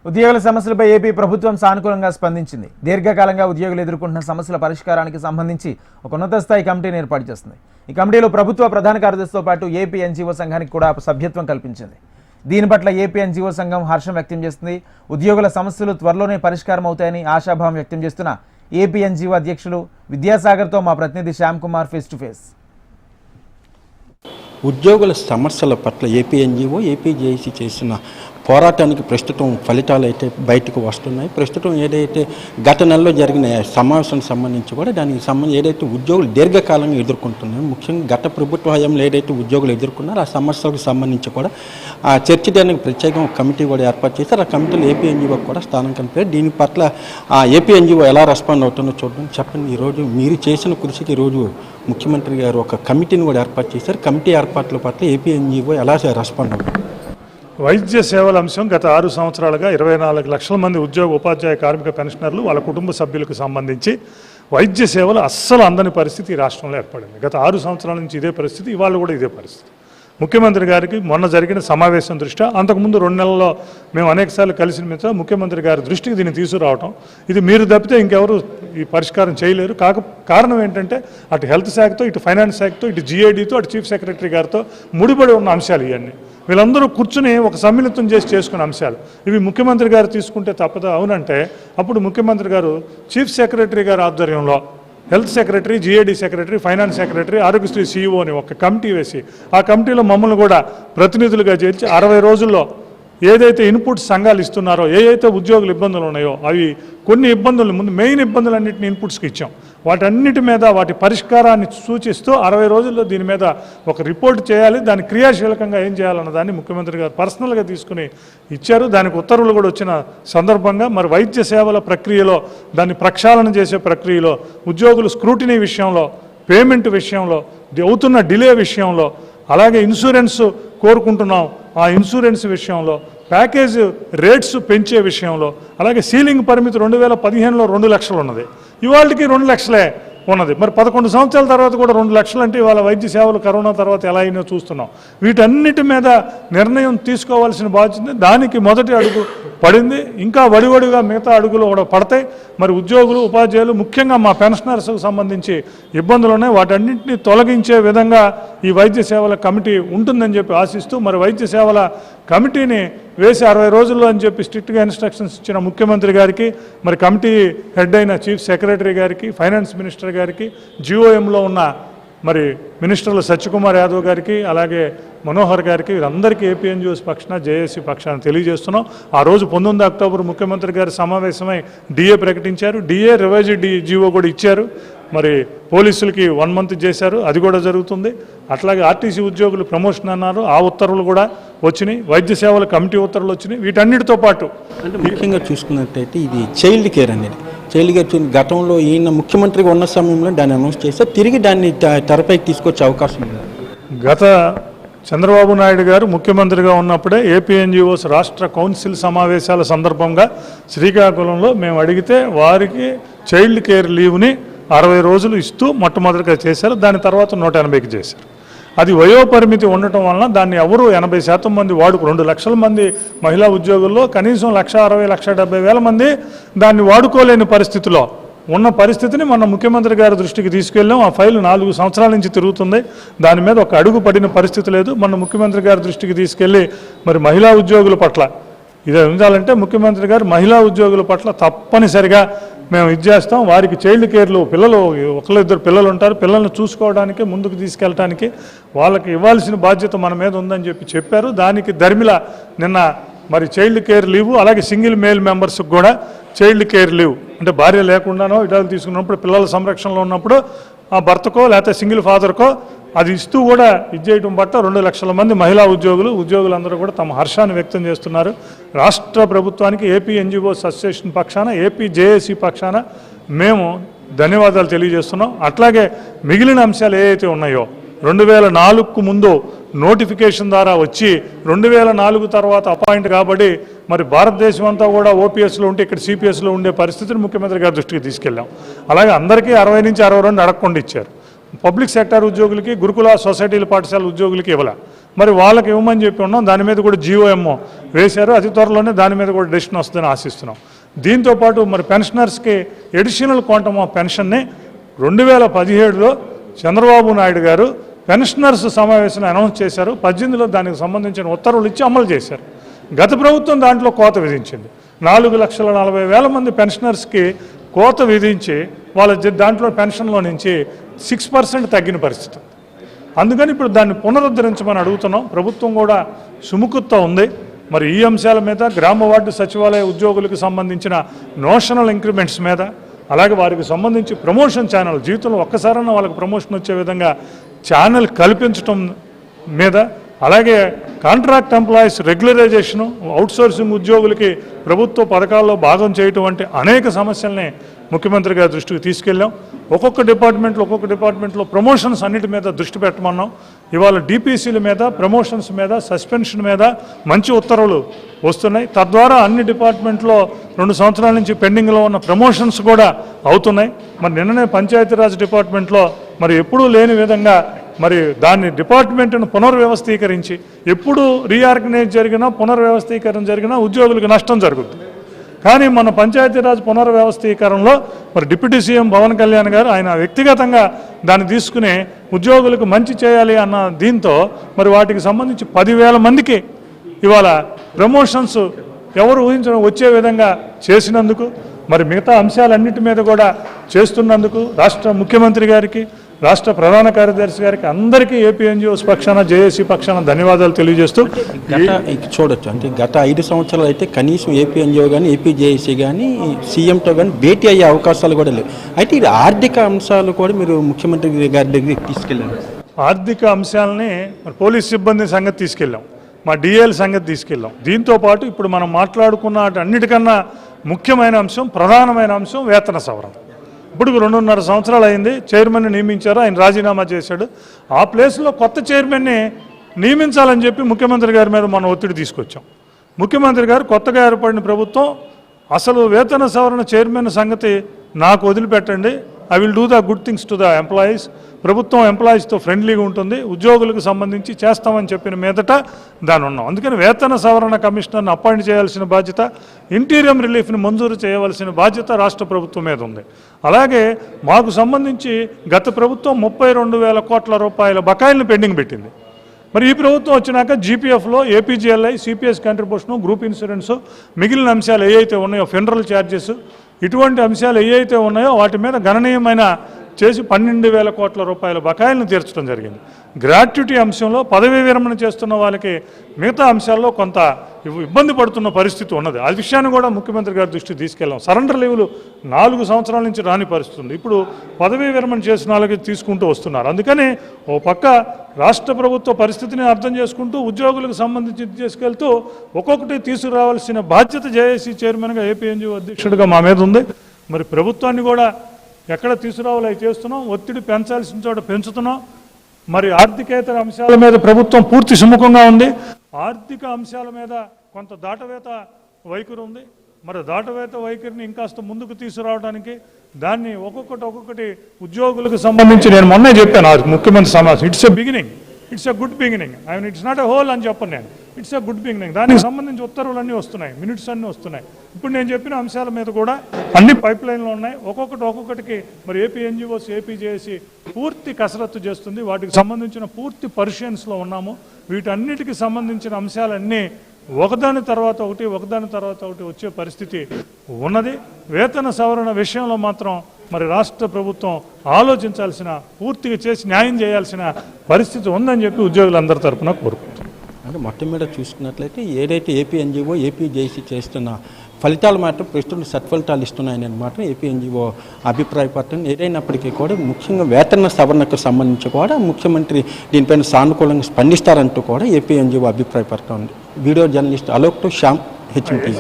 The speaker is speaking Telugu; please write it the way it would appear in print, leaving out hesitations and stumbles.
ఉద్యోగుల సమస్యలపై ఏపీ ప్రభుత్వం సానుకూలంగా స్పందించింది. దీర్ఘకాలంగా ఉద్యోగులు ఎదుర్కొంటున్న సమస్యల పరిష్కారానికి సంబంధించి ఒక ఉన్నత స్థాయి కమిటీని ఏర్పాటు చేస్తుంది. ఈ కమిటీలో ప్రభుత్వ ప్రధాన కార్యదర్శితో పాటు ఏపీ ఎన్జీఓ సంఘానికి కూడా సభ్యత్వం కల్పించింది. దీని పట్ల ఏపీ ఎన్జీఓ సంఘం హర్షం వ్యక్తం చేస్తుంది. ఉద్యోగుల సమస్యలు త్వరలోనే పరిష్కారం అవుతాయని ఆశాభావం వ్యక్తం చేస్తున్న ఏపీ ఎన్జీఓ అధ్యక్షులు విద్యాసాగర్తో మా ప్రతినిధి Shyam Kumar face to face. ఉద్యోగుల సమస్యల పట్ల ఏపీ ఎన్జీఓ ఏపీజేఏసీ చేసిన పోరాటానికి ప్రస్తుతం ఫలితాలు అయితే బయటకు వస్తున్నాయి. ప్రస్తుతం ఏదైతే గత నెలలో జరిగిన సమావేశానికి సంబంధించి కూడా దానికి సంబంధించి ఏదైతే ఉద్యోగులు దీర్ఘకాలంగా ఎదుర్కొంటున్నారో, ముఖ్యంగా గత ప్రభుత్వ హయాంలో ఏదైతే ఉద్యోగులు ఎదుర్కొన్నారో ఆ సమస్యలకు సంబంధించి కూడా చర్చించడానికి ప్రత్యేకంగా కమిటీ కూడా ఏర్పాటు చేశారు. ఆ కమిటీలో ఏపీ ఎన్జీఓ కూడా స్థానం కల్పారు. దీని పట్ల ఏపీ ఎన్జీఓ ఎలా రెస్పాండ్ అవుతుందో చూడడం. చెప్పండి, ఈరోజు మీరు చేసిన కృషికి ఈరోజు ముఖ్యమంత్రి గారు ఒక కమిటీని కూడా ఏర్పాటు చేశారు. కమిటీ ఏర్పాట్ల పట్ల ఏపీ ఎన్జీఓ ఎలా రెస్పాండ్ అవుతుంది? వైద్య సేవల అంశం గత 6 సంవత్సరాలుగా 24 లక్షల మంది ఉపాధ్యాయ కార్మిక పెన్షనర్లు వాళ్ళ కుటుంబ సభ్యులకు సంబంధించి వైద్య సేవలు అస్సలు అందని పరిస్థితి ఈ రాష్ట్రంలో ఏర్పడింది. గత 6 సంవత్సరాల నుంచి ఇదే పరిస్థితి, ఇవాళ కూడా ఇదే పరిస్థితి. ముఖ్యమంత్రి గారికి మొన్న జరిగిన సమావేశం దృష్ట్యా, అంతకుముందు 2 నెలల్లో మేము అనేకసార్లు కలిసిన మీద ముఖ్యమంత్రి గారి దృష్టికి దీన్ని తీసుకురావటం, ఇది మీరు తప్పితే ఇంకెవరు ఈ పరిష్కారం చేయలేరు. కారణం ఏంటంటే అటు హెల్త్ శాఖతో, ఇటు ఫైనాన్స్ శాఖతో, ఇటు జీఐడీతో, అటు చీఫ్ సెక్రటరీ గారితో ముడిపడి ఉన్న అంశాలు ఇవన్నీ. వీళ్ళందరూ కూర్చుని ఒక సమ్మిళితం చేసుకునే అంశాలు ఇవి. ముఖ్యమంత్రి గారు తీసుకుంటే తప్పదు అవునంటే అప్పుడు ముఖ్యమంత్రి గారు చీఫ్ సెక్రటరీ గారి ఆధ్వర్యంలో health secretary, GAD secretary, finance secretary, Aarogyasri సీఈఓని ఒక కమిటీ వేసి ఆ కమిటీలో మమ్మల్ని కూడా ప్రతినిధులుగా చేర్చి 60 రోజుల్లో ఏదైతే ఇన్పుట్స్ సంఘాలు ఇస్తున్నారో, ఏదైతే ఉద్యోగులు ఇబ్బందులు ఉన్నాయో అవి కొన్ని ఇబ్బందులు, ముందు మెయిన్ ఇబ్బందులన్నింటినీ ఇన్పుట్స్కి ఇచ్చాం. వాటన్నిటి మీద వాటి పరిష్కారాన్ని సూచిస్తూ 60 రోజుల్లో దీని మీద ఒక రిపోర్ట్ చేయాలి, దాన్ని క్రియాశీలకంగా ఏం చేయాలన్న దాన్ని ముఖ్యమంత్రి గారు పర్సనల్గా తీసుకుని ఇచ్చారు. దానికి ఉత్తర్వులు కూడా వచ్చిన సందర్భంగా మరి వైద్య సేవల ప్రక్రియలో, దాన్ని ప్రక్షాళన చేసే ప్రక్రియలో, ఉద్యోగులు స్క్రూటినీ విషయంలో, పేమెంట్ విషయంలో, అవుతున్న డిలే విషయంలో, అలాగే ఇన్సూరెన్స్ కోరుకుంటున్నాం ఆ ఇన్సూరెన్స్ విషయంలో, ప్యాకేజ్ రేట్స్ పెంచే విషయంలో, అలాగే సీలింగ్ పరిమితి 2015లో 2 లక్షలు ఉన్నది, ఇవాళకి 2 లక్షలే ఉన్నది. మరి 11 సంవత్సరాల తర్వాత కూడా 2 లక్షలు అంటే ఇవాళ వైద్య సేవలు కరోనా తర్వాత ఎలా అయినా చూస్తున్నాం. వీటన్నిటి మీద నిర్ణయం తీసుకోవాల్సిన బాధ్యత, దానికి మొదటి అడుగు పడింది. ఇంకా వడివడిగా మిగతా అడుగులు కూడా పడతాయి. మరి ఉద్యోగులు, ఉపాధ్యాయులు, ముఖ్యంగా మా పెన్షనర్స్కు సంబంధించి ఇబ్బందులు ఉన్నాయి. వాటన్నింటినీ తొలగించే విధంగా ఈ వైద్య సేవల కమిటీ ఉంటుందని చెప్పి ఆశిస్తూ మరి వైద్య సేవల కమిటీని వేసి 60 రోజుల్లో అని చెప్పి స్ట్రిక్ట్గా ఇన్స్ట్రక్షన్స్ ఇచ్చిన ముఖ్యమంత్రి గారికి, మరి కమిటీ హెడ్ అయిన చీఫ్ సెక్రటరీ గారికి, ఫైనాన్స్ మినిస్టర్ గారికి, జిఓఎంలో ఉన్న మరి మినిస్టర్లు సత్యకుమార్ యాదవ్ గారికి, అలాగే మనోహర్ గారికి, వీరందరికీ ఏపీ ఎన్జీఓస్ పక్షాన, జేఏసీ పక్షాన తెలియజేస్తున్నాం. ఆ రోజు 19 అక్టోబర్ ముఖ్యమంత్రి గారి సమావేశమై డిఏ ప్రకటించారు. డిఏ రివైజ్డ్ జీవో కూడా ఇచ్చారు. మరి పోలీసులకి 1 మంత్ చేశారు, అది కూడా జరుగుతుంది. అట్లాగే ఆర్టీసీ ఉద్యోగులు ప్రమోషన్ అన్నారు, ఆ ఉత్తర్వులు కూడా వచ్చినాయి. వైద్య సేవల కమిటీ ఉత్తర్వులు వచ్చినాయి. వీటన్నిటితో పాటు అంటే ముఖ్యంగా చూసుకున్నట్టయితే ఇది చైల్డ్ కేర్ అనేది, చైల్డ్ కేర్ గతంలో ఈయన ముఖ్యమంత్రిగా ఉన్న సమయంలో దాన్ని అనౌన్స్ చేస్తే తిరిగి దాన్ని తెరపైకి తీసుకొచ్చే అవకాశం ఉంది. గత చంద్రబాబు నాయుడు గారు ముఖ్యమంత్రిగా ఉన్నప్పుడే ఏపీ ఎన్జీఓస్ రాష్ట్ర కౌన్సిల్ సమావేశాల సందర్భంగా శ్రీకాకుళంలో మేము అడిగితే వారికి చైల్డ్ కేర్ లీవ్ని 60 రోజులు ఇస్తూ మొట్టమొదటిగా చేశారు. దాని తర్వాత 180కి చేశారు. అది వయోపరిమితి ఉండటం వలన దాన్ని ఎవరు 80% మంది 2 లక్షల మంది మహిళా ఉద్యోగుల్లో కనీసం 1,60,000-1,70,000 మంది దాన్ని వాడుకోలేని పరిస్థితిలో ఉన్న పరిస్థితిని మన ముఖ్యమంత్రి గారి దృష్టికి తీసుకెళ్ళాం. ఆ ఫైల్ 4 సంవత్సరాల నుంచి తిరుగుతుంది. దాని మీద ఒక అడుగు పడిన పరిస్థితి లేదు. మన ముఖ్యమంత్రి గారి దృష్టికి తీసుకెళ్ళి మరి మహిళా ఉద్యోగుల పట్ల ఇదే ఉండాలంటే ముఖ్యమంత్రి గారు మహిళా ఉద్యోగుల పట్ల తప్పనిసరిగా మేము చేస్తాం. వారికి చైల్డ్ కేర్లు, పిల్లలు 1-2 పిల్లలు ఉంటారు, పిల్లల్ని చూసుకోవడానికి, ముందుకు తీసుకెళ్ళటానికి వాళ్ళకి ఇవ్వాల్సిన బాధ్యత మన మీద ఉందని చెప్పారు. దానికి ధర్మిల నిన్న మరి చైల్డ్ కేర్ లీవ్, అలాగే సింగిల్ మేల్ మెంబర్స్కి కూడా చైల్డ్ కేర్ లీవ్ అంటే భార్య లేకుండానో విడాకులు తీసుకున్నప్పుడు, పిల్లల సంరక్షణలో ఉన్నప్పుడు ఆ భర్తకో లేకపోతే సింగిల్ ఫాదర్కో అది ఇస్తూ కూడా చేయటం పట్ల 2 లక్షల మంది మహిళా ఉద్యోగులందరూ కూడా తమ హర్షాన్ని వ్యక్తం చేస్తున్నారు. రాష్ట్ర ప్రభుత్వానికి ఏపీ ఎన్జీఓస్ అసోసియేషన్ పక్షాన, ఏపీ జేఏసీ పక్షాన మేము ధన్యవాదాలు తెలియజేస్తున్నాం. అట్లాగే మిగిలిన అంశాలు ఏవైతే ఉన్నాయో 2004కు ముందు నోటిఫికేషన్ ద్వారా వచ్చి 2004 తర్వాత అపాయింట్ కాబట్టి మరి భారతదేశం అంతా కూడా ఓపీఎస్లో ఉంటే ఇక్కడ సిపిఎస్లో ఉండే పరిస్థితిని ముఖ్యమంత్రి గారి దృష్టికి తీసుకెళ్ళాం. అలాగే అందరికీ 60 నుంచి 62 అడగకుండా ఇచ్చారు. పబ్లిక్ సెక్టర్ ఉద్యోగులకి, గురుకుల సొసైటీల పాఠశాల ఉద్యోగులకి ఇవ్వాల. మరి వాళ్ళకి ఇవ్వమని చెప్పి ఉన్నాం. దాని మీద కూడా జీఓఎంఓ వేశారు. అతి త్వరలోనే దాని మీద కూడా డెసిషన్ వస్తుందని ఆశిస్తున్నాం. దీంతోపాటు మరి పెన్షనర్స్కి ఎడిషనల్ క్వాంటమ్ ఆఫ్ పెన్షన్ని 2017లో చంద్రబాబు నాయుడు గారు పెన్షనర్స్ సమావేశం అనౌన్స్ చేశారు. 18లో దానికి సంబంధించిన ఉత్తర్వులు ఇచ్చి అమలు చేశారు. గత ప్రభుత్వం దాంట్లో కోత విధించింది. 4,40,000 మంది పెన్షనర్స్కి కోత విధించి వాళ్ళ దాంట్లో పెన్షన్లో నుంచి 6% తగ్గిన పరిస్థితి. అందుకని ఇప్పుడు దాన్ని పునరుద్ధరించమని అడుగుతున్నాం. ప్రభుత్వం కూడా సుముఖత ఉంది. మరి ఈ అంశాల మీద గ్రామ వార్డు సచివాలయ ఉద్యోగులకు సంబంధించిన నోషనల్ ఇంక్రిమెంట్స్ మీద, అలాగే వారికి సంబంధించి ప్రమోషన్ ఛానల్, జీవితంలో ఒక్కసారైనా వాళ్ళకి ప్రమోషన్ వచ్చే విధంగా ఛానల్ కల్పించడం మీద, అలాగే కాంట్రాక్ట్ ఎంప్లాయీస్ రెగ్యులరైజేషను, అవుట్సోర్సింగ్ ఉద్యోగులకి ప్రభుత్వ పథకాల్లో భాగం చేయటం వంటి అనేక సమస్యల్ని ముఖ్యమంత్రి గారి దృష్టికి తీసుకెళ్ళాం. ఒక్కొక్క డిపార్ట్మెంట్లో ప్రమోషన్స్ అన్నిటి మీద దృష్టి పెట్టమన్నాం. ఇవాళ డిపిసిల మీద, ప్రమోషన్స్ మీద, సస్పెన్షన్ మీద మంచి ఉత్తర్వులు వస్తున్నాయి. తద్వారా అన్ని డిపార్ట్మెంట్లో 2 సంవత్సరాల నుంచి పెండింగ్లో ఉన్న ప్రమోషన్స్ కూడా అవుతున్నాయి. మరి నిన్ననే పంచాయతీరాజ్ డిపార్ట్మెంట్లో మరి ఎప్పుడూ లేని విధంగా మరి దాన్ని డిపార్ట్మెంట్ను పునర్వ్యవస్థీకరించి, ఎప్పుడు రీఆర్గనైజ్ జరిగినా, పునర్వ్యవస్థీకరణ జరిగినా ఉద్యోగులకు నష్టం జరుగుతుంది. కానీ మన పంచాయతీరాజ్ పునర్వ్యవస్థీకరణలో మరి డిప్యూటీ సీఎం పవన్ కళ్యాణ్ గారు ఆయన వ్యక్తిగతంగా దాన్ని తీసుకుని ఉద్యోగులకు మంచి చేయాలి అన్న దీంతో మరి వాటికి సంబంధించి 10,000 మందికి ఇవాళ ప్రమోషన్స్ ఎవరు ఊహించడం వచ్చే విధంగా చేసినందుకు, మరి మిగతా అంశాలన్నిటి మీద కూడా చేస్తున్నందుకు రాష్ట్ర ముఖ్యమంత్రి గారికి, రాష్ట్ర ప్రధాన కార్యదర్శి గారికి, అందరికీ ఏపీ ఎన్జిఓస్ పక్షాన, జేఏసీ పక్షాన ధన్యవాదాలు తెలియజేస్తూ చూడొచ్చు. అంటే గత 5 సంవత్సరాలు అయితే కనీసం ఏపీ ఎన్జిఓ కానీ, ఏపీ జేఏసీ కానీ సీఎంతో కానీ భేటీ అయ్యే అవకాశాలు కూడా లేవు. అయితే ఇది ఆర్థిక అంశాలు కూడా మీరు ముఖ్యమంత్రి గారి దగ్గరికి తీసుకెళ్ళారు. ఆర్థిక అంశాలని మరి పోలీస్ సిబ్బంది సంగతి తీసుకెళ్ళాం, మా డిఏల సంగతి తీసుకెళ్ళాం. దీంతోపాటు ఇప్పుడు మనం మాట్లాడుకున్న అన్నిటికన్నా ముఖ్యమైన అంశం, ప్రధానమైన అంశం వేతన సవరణ. ఇప్పుడు 2.5 సంవత్సరాలు అయింది. చైర్మన్ని నియమించారు, ఆయన రాజీనామా చేశాడు. ఆ ప్లేస్లో కొత్త చైర్మన్ని నియమించాలని చెప్పి ముఖ్యమంత్రి గారి మీద మనం ఒత్తిడి తీసుకొచ్చాం. ముఖ్యమంత్రి గారు కొత్తగా ఏర్పడిన ప్రభుత్వం అసలు వేతన సవరణ చైర్మన్ సంగతి నాకు వదిలిపెట్టండి, I will do the good things to the employees, ప్రభుత్వం ఎంప్లాయీస్తో ఫ్రెండ్లీగా ఉంటుంది, ఉద్యోగులకు సంబంధించి చేస్తామని చెప్పిన మీదట దాని ఉన్నాం. అందుకని వేతన సవరణ కమిషనర్ని అపాయింట్ చేయాల్సిన బాధ్యత, ఇంటీరియం రిలీఫ్ని మంజూరు చేయవలసిన బాధ్యత రాష్ట్ర ప్రభుత్వం మీద ఉంది. అలాగే మాకు సంబంధించి గత ప్రభుత్వం 32,000 కోట్ల రూపాయల బకాయిలను పెండింగ్ పెట్టింది. మరి ఈ ప్రభుత్వం వచ్చినాక జీపీఎఫ్లో APGLI, CPS contribution, group insurance, మిగిలిన అంశాలు ఏవైతే ఉన్నాయో, ఫెడరల్ ఛార్జెస్, ఇటువంటి అంశాలు ఏవైతే ఉన్నాయో వాటి మీద గణనీయమైన చేసి 12,000 కోట్ల రూపాయల బకాయిలను తీర్చడం జరిగింది. గ్రాట్యుటీ అంశంలో పదవీ విరమణ చేస్తున్న వాళ్ళకి మిగతా అంశాల్లో కొంత ఇబ్బంది పడుతున్న పరిస్థితి ఉన్నది. ఆ విషయాన్ని కూడా ముఖ్యమంత్రి గారి దృష్టికి తీసుకెళ్ళాం. సరెండర్ లీవులు 4 సంవత్సరాల నుంచి రాని పరిస్థితి ఉంది. ఇప్పుడు పదవీ విరమణ చేసిన వాళ్ళకి తీసుకుంటూ వస్తున్నారు. అందుకని ఓ పక్క రాష్ట్ర ప్రభుత్వ పరిస్థితిని అర్థం చేసుకుంటూ ఉద్యోగులకు సంబంధించి తీసుకెళ్తూ ఒక్కొక్కటి తీసుకురావాల్సిన బాధ్యత జేఏసీ చైర్మన్గా, ఏపీ ఎన్జిఓ అధ్యక్షుడిగా మా మీద ఉంది. మరి ప్రభుత్వాన్ని కూడా ఎక్కడ తీసుకురావాలో అవి చేస్తున్నాం, ఒత్తిడి పెంచాల్సిన చోట పెంచుతున్నాం. మరి ఆర్థికేతర అంశాల మీద ప్రభుత్వం పూర్తి సుముఖంగా ఉంది. ఆర్థిక అంశాల మీద కొంత దాటవేత వైఖరి ఉంది. మరి దాటవేత వైఖరిని ఇంకాస్త ముందుకు తీసుకురావడానికి దాన్ని ఒక్కొక్కటి ఉద్యోగులకు సంబంధించి నేను మొన్నే చెప్పాను ముఖ్యమంత్రి సమావేశం, it's a beginning, it's a good beginning, I mean it's not a whole అని చెప్పను నేను, ఇట్స్ ఎ గుడ్ బిగినింగ్. దానికి సంబంధించి ఉత్తర్వులన్నీ వస్తున్నాయి, మినిట్స్ అన్నీ వస్తున్నాయి. ఇప్పుడు నేను చెప్పిన అంశాల మీద కూడా అన్ని పైప్ లైన్లో ఉన్నాయి. ఒక్కొక్కటికి మరి ఏపీ ఎన్జిఓస్, ఏపీ జేఏసీ పూర్తి కసరత్తు చేస్తుంది. వాటికి సంబంధించిన పూర్తి పర్షియన్స్లో ఉన్నాము. వీటన్నిటికి సంబంధించిన అంశాలన్నీ ఒకదాని తర్వాత ఒకటి వచ్చే పరిస్థితి ఉన్నది. వేతన సవరణ విషయంలో మాత్రం మరి రాష్ట్ర ప్రభుత్వం ఆలోచించాల్సిన, పూర్తిగా చేసి న్యాయం చేయాల్సిన పరిస్థితి ఉందని చెప్పి ఉద్యోగులందరి తరఫున కోరుకుంటున్నాం. అంటే మొత్తం మీద చూసుకున్నట్లయితే ఏదైతే ఏపీ ఎన్జిఓ, ఏపీ జేఏసీ చేస్తున్న ఫలితాలు మాత్రం ప్రస్తుతం సత్ఫలితాలు ఇస్తున్నాయని అనమాట ఏపీ ఎన్జిఓ అభిప్రాయపడటం. ఏదైనప్పటికీ కూడా ముఖ్యంగా వేతన సవరణకు సంబంధించి కూడా ముఖ్యమంత్రి దీనిపైన సానుకూలంగా స్పందిస్తారంటూ కూడా ఏపీ ఎన్జిఓ అభిప్రాయపడటం ఉంది. Video journalist Alok to Shyam, HMTV.